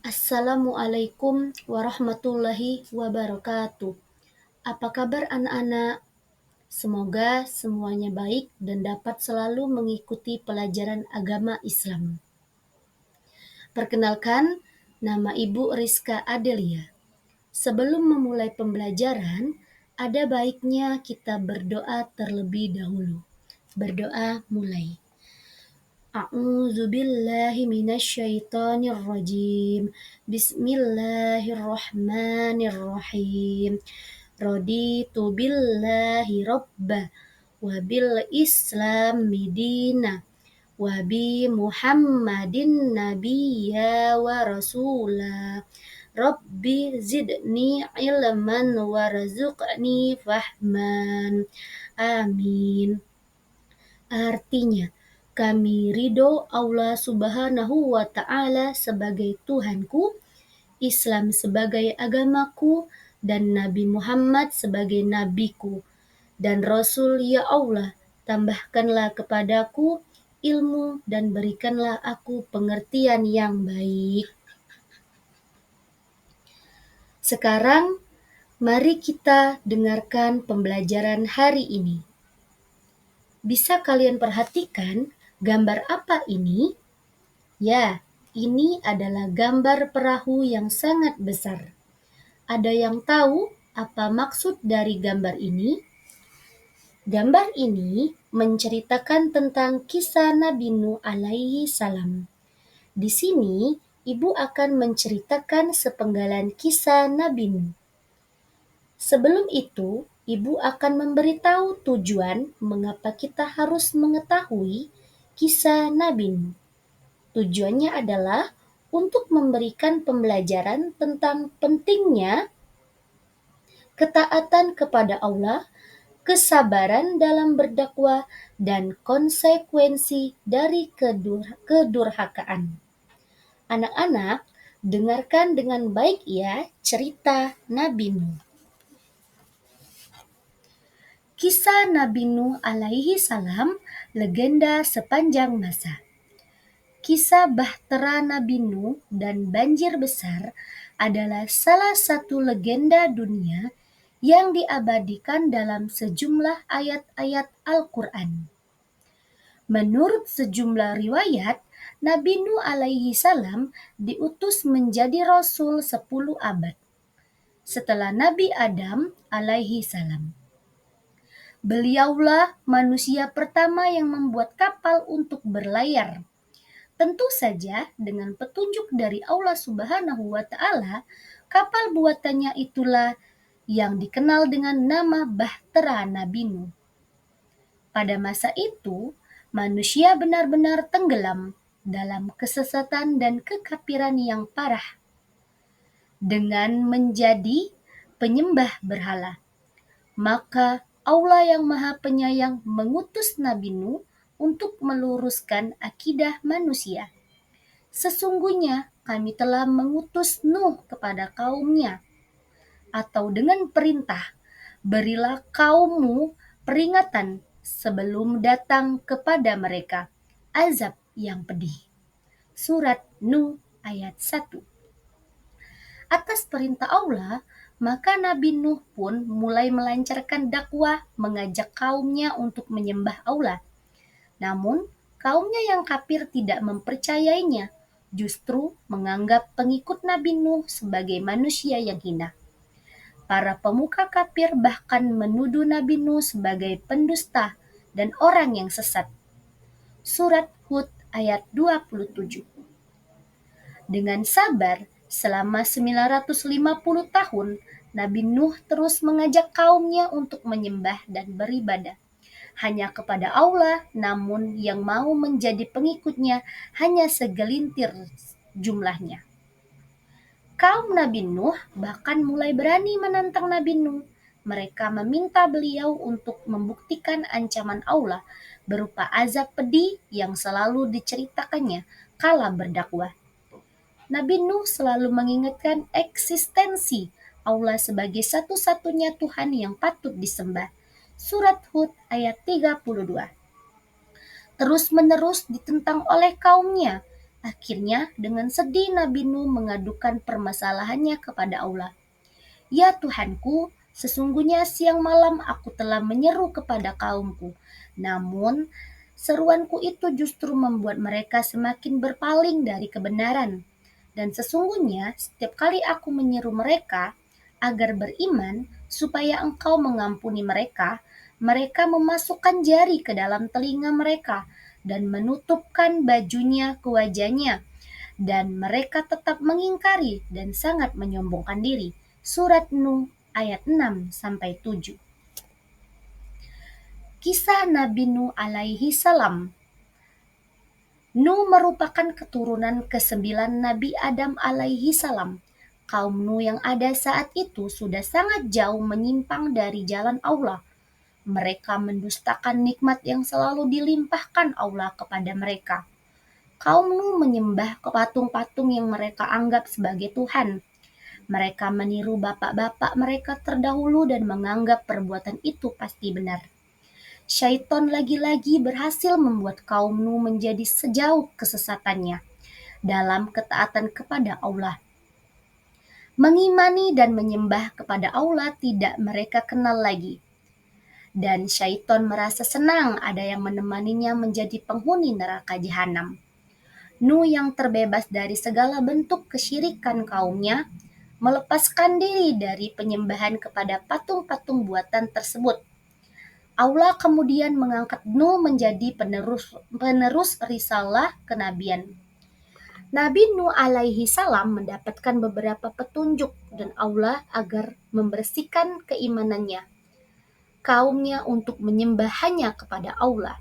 Assalamualaikum warahmatullahi wabarakatuh. Apa kabar anak-anak? Semoga semuanya baik dan dapat selalu mengikuti pelajaran agama Islam. Perkenalkan, nama Ibu Rizka Adelia. Sebelum memulai pembelajaran, ada baiknya kita berdoa terlebih dahulu. Berdoa mulai. A'udzu billahi minasyaitonir rajim. Bismillahirrahmanirrahim. Raditu billahi rabba wa bil islami dina wa bi Muhammadin nabiyya wa rasula. Rabbi zidni ilman warzuqni fahman. Amin. Artinya, kami ridho Allah Subhanahu wa Ta'ala sebagai Tuhanku, Islam sebagai agamaku, dan Nabi Muhammad sebagai nabiku. Dan Rasul, ya Allah, tambahkanlah kepadaku ilmu dan berikanlah aku pengertian yang baik. Sekarang, mari kita dengarkan pembelajaran hari ini. Bisa kalian perhatikan gambar apa ini? Ya, ini adalah gambar perahu yang sangat besar. Ada yang tahu apa maksud dari gambar ini? Gambar ini menceritakan tentang kisah Nabi Nuh alaihi salam. Di sini, Ibu akan menceritakan sepenggalan kisah Nabi Nuh. Sebelum itu, Ibu akan memberitahu tujuan mengapa kita harus mengetahui kisah Nabi Nuh. Tujuannya adalah untuk memberikan pembelajaran tentang pentingnya ketaatan kepada Allah, kesabaran dalam berdakwah, dan konsekuensi dari kedurhakaan. Anak-anak, dengarkan dengan baik ya cerita Nabi Nuh. Kisah Nabi Nuh alaihi salam, legenda sepanjang masa. Kisah bahtera Nabi Nuh dan banjir besar adalah salah satu legenda dunia yang diabadikan dalam sejumlah ayat-ayat Al-Quran. Menurut sejumlah riwayat, Nabi Nuh alaihi salam diutus menjadi Rasul 10 abad setelah Nabi Adam alaihi salam. Beliaulah manusia pertama yang membuat kapal untuk berlayar. Tentu saja dengan petunjuk dari Allah Subhanahu wa Ta'ala, kapal buatannya itulah yang dikenal dengan nama Bahtera Nabi Nuh. Pada masa itu, manusia benar-benar tenggelam dalam kesesatan dan kekafiran yang parah dengan menjadi penyembah berhala. Maka Allah yang Maha Penyayang mengutus Nabi Nuh untuk meluruskan akidah manusia. Sesungguhnya kami telah mengutus Nuh kepada kaumnya, atau dengan perintah, berilah kaummu peringatan sebelum datang kepada mereka azab yang pedih. Surat Nuh ayat 1. Atas perintah Allah, maka Nabi Nuh pun mulai melancarkan dakwah mengajak kaumnya untuk menyembah Allah. Namun, kaumnya yang kafir tidak mempercayainya, justru menganggap pengikut Nabi Nuh sebagai manusia yang hina. Para pemuka kafir bahkan menuduh Nabi Nuh sebagai pendusta dan orang yang sesat. Surat Hud ayat 27. Dengan sabar, selama 950 tahun, Nabi Nuh terus mengajak kaumnya untuk menyembah dan beribadah hanya kepada Allah, namun yang mau menjadi pengikutnya hanya segelintir jumlahnya. Kaum Nabi Nuh bahkan mulai berani menantang Nabi Nuh. Mereka meminta beliau untuk membuktikan ancaman Allah berupa azab pedih yang selalu diceritakannya kala berdakwah. Nabi Nuh selalu mengingatkan eksistensi Allah sebagai satu-satunya Tuhan yang patut disembah. Surat Hud ayat 32. Terus-menerus ditentang oleh kaumnya Akhirnya, dengan sedih Nabi Nuh mengadukan permasalahannya kepada Allah. Ya Tuhanku, sesungguhnya siang malam aku telah menyeru kepada kaumku. Namun, seruanku itu justru membuat mereka semakin berpaling dari kebenaran. Dan sesungguhnya setiap kali aku menyeru mereka agar beriman supaya engkau mengampuni mereka, mereka memasukkan jari ke dalam telinga mereka dan menutupkan bajunya ke wajahnya, dan mereka tetap mengingkari dan sangat menyombongkan diri. Surat Nuh ayat 6 sampai 7. Kisah Nabi Nuh alaihi salam. Nuh merupakan keturunan ke-9 Nabi Adam alaihi salam. Kaum Nuh yang ada saat itu sudah sangat jauh menyimpang dari jalan Allah. Mereka mendustakan nikmat yang selalu dilimpahkan Allah kepada mereka. Kaum Nuh menyembah ke patung-patung yang mereka anggap sebagai Tuhan. Mereka meniru bapak-bapak mereka terdahulu dan menganggap perbuatan itu pasti benar. Syaitan lagi-lagi berhasil membuat kaum Nuh menjadi sejauh kesesatannya dalam ketaatan kepada Allah. Mengimani dan menyembah kepada Allah tidak mereka kenal lagi. Dan syaitan merasa senang ada yang menemaninya menjadi penghuni neraka jahanam. Nuh yang terbebas dari segala bentuk kesyirikan kaumnya melepaskan diri dari penyembahan kepada patung-patung buatan tersebut. Allah kemudian mengangkat Nuh menjadi penerus risalah kenabian. Nabi Nuh alaihi salam mendapatkan beberapa petunjuk dan Allah agar membersihkan keimanannya kaumnya untuk menyembah hanya kepada Allah.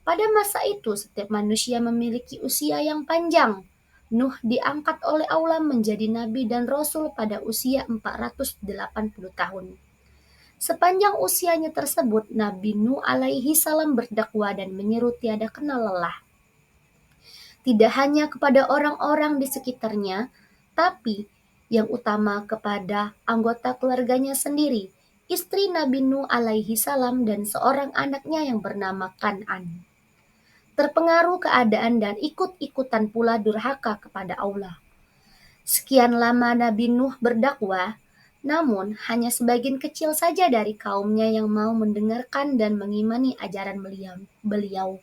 Pada masa itu setiap manusia memiliki usia yang panjang. Nuh diangkat oleh Allah menjadi nabi dan rasul pada usia 480 tahun. Sepanjang usianya tersebut, Nabi Nuh alaihi salam berdakwah dan menyeru tiada kenal lelah. Tidak hanya kepada orang-orang di sekitarnya, tapi yang utama kepada anggota keluarganya sendiri, istri Nabi Nuh alaihi salam dan seorang anaknya yang bernama Kan'an. Terpengaruh keadaan dan ikut-ikutan pula durhaka kepada Allah. Sekian lama Nabi Nuh berdakwah, namun hanya sebagian kecil saja dari kaumnya yang mau mendengarkan dan mengimani ajaran beliau.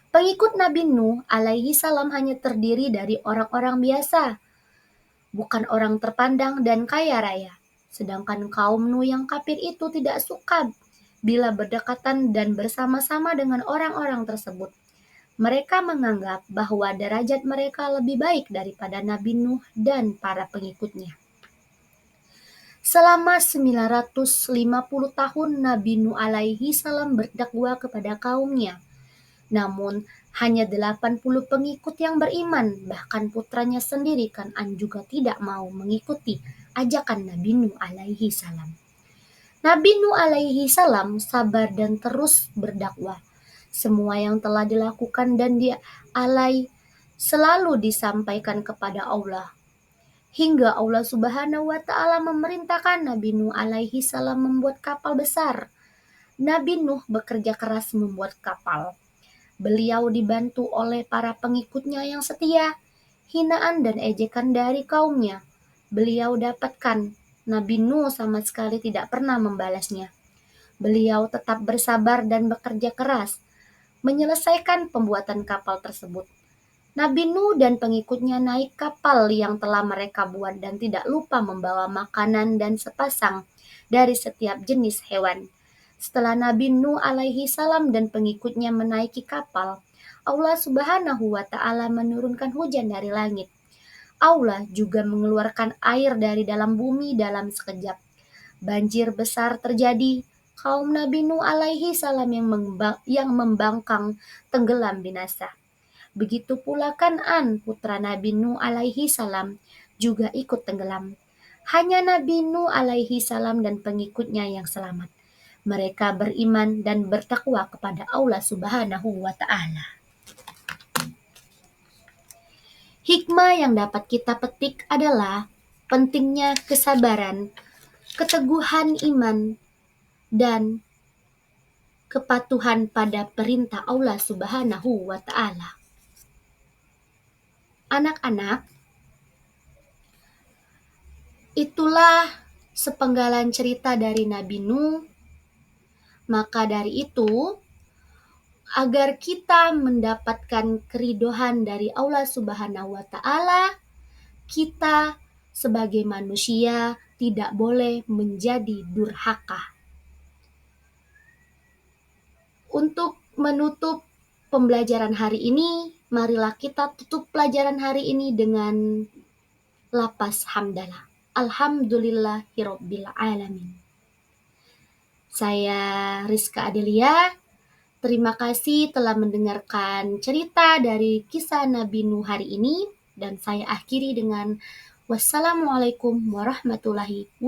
Pengikut Nabi Nuh alaihi salam hanya terdiri dari orang-orang biasa, bukan orang terpandang dan kaya raya. Sedangkan kaum Nuh yang kafir itu tidak suka bila berdekatan dan bersama-sama dengan orang-orang tersebut. Mereka menganggap bahwa derajat mereka lebih baik daripada Nabi Nuh dan para pengikutnya. Selama 950 tahun Nabi Nuh alaihi salam berdakwah kepada kaumnya. Namun hanya 80 pengikut yang beriman, bahkan putranya sendiri Kan'an juga tidak mau mengikuti ajakan Nabi Nuh alaihi salam. Nabi Nuh alaihi salam sabar dan terus berdakwah. Semua yang telah dilakukan dan dialai selalu disampaikan kepada Allah. Hingga Allah Subhanahu wa Ta'ala memerintahkan Nabi Nuh alaihi salam membuat kapal besar. Nabi Nuh bekerja keras membuat kapal. Beliau dibantu oleh para pengikutnya yang setia. Hinaan dan ejekan dari kaumnya beliau dapatkan. Nabi Nuh sama sekali tidak pernah membalasnya. Beliau tetap bersabar dan bekerja keras menyelesaikan pembuatan kapal tersebut. Nabi Nuh dan pengikutnya naik kapal yang telah mereka buat dan tidak lupa membawa makanan dan sepasang dari setiap jenis hewan. Setelah Nabi Nuh alaihi salam dan pengikutnya menaiki kapal, Allah Subhanahu wa Ta'ala menurunkan hujan dari langit. Allah juga mengeluarkan air dari dalam bumi dalam sekejap. Banjir besar terjadi. Kaum Nabi Nuh alaihi salam yang membangkang tenggelam binasa. Begitu pula Kan'an, putra Nabi Nuh alaihi salam, juga ikut tenggelam. Hanya Nabi Nuh alaihi salam dan pengikutnya yang selamat. Mereka beriman dan bertakwa kepada Allah Subhanahu wa Ta'ala. Hikmah yang dapat kita petik adalah pentingnya kesabaran, keteguhan iman, dan kepatuhan pada perintah Allah Subhanahu wa Ta'ala. Anak-anak, itulah sepenggalan cerita dari Nabi Nuh. Maka dari itu, agar kita mendapatkan keridoan dari Allah Subhanahu wa Ta'ala, kita sebagai manusia tidak boleh menjadi durhaka. Untuk menutup pembelajaran hari ini, marilah kita tutup pelajaran hari ini dengan lapas hamdalah. Alhamdulillahirabbil alamin. Saya Rizka Adelia. Terima kasih telah mendengarkan cerita dari kisah Nabi Nuh hari ini, dan saya akhiri dengan wassalamualaikum warahmatullahi wabarakatuh.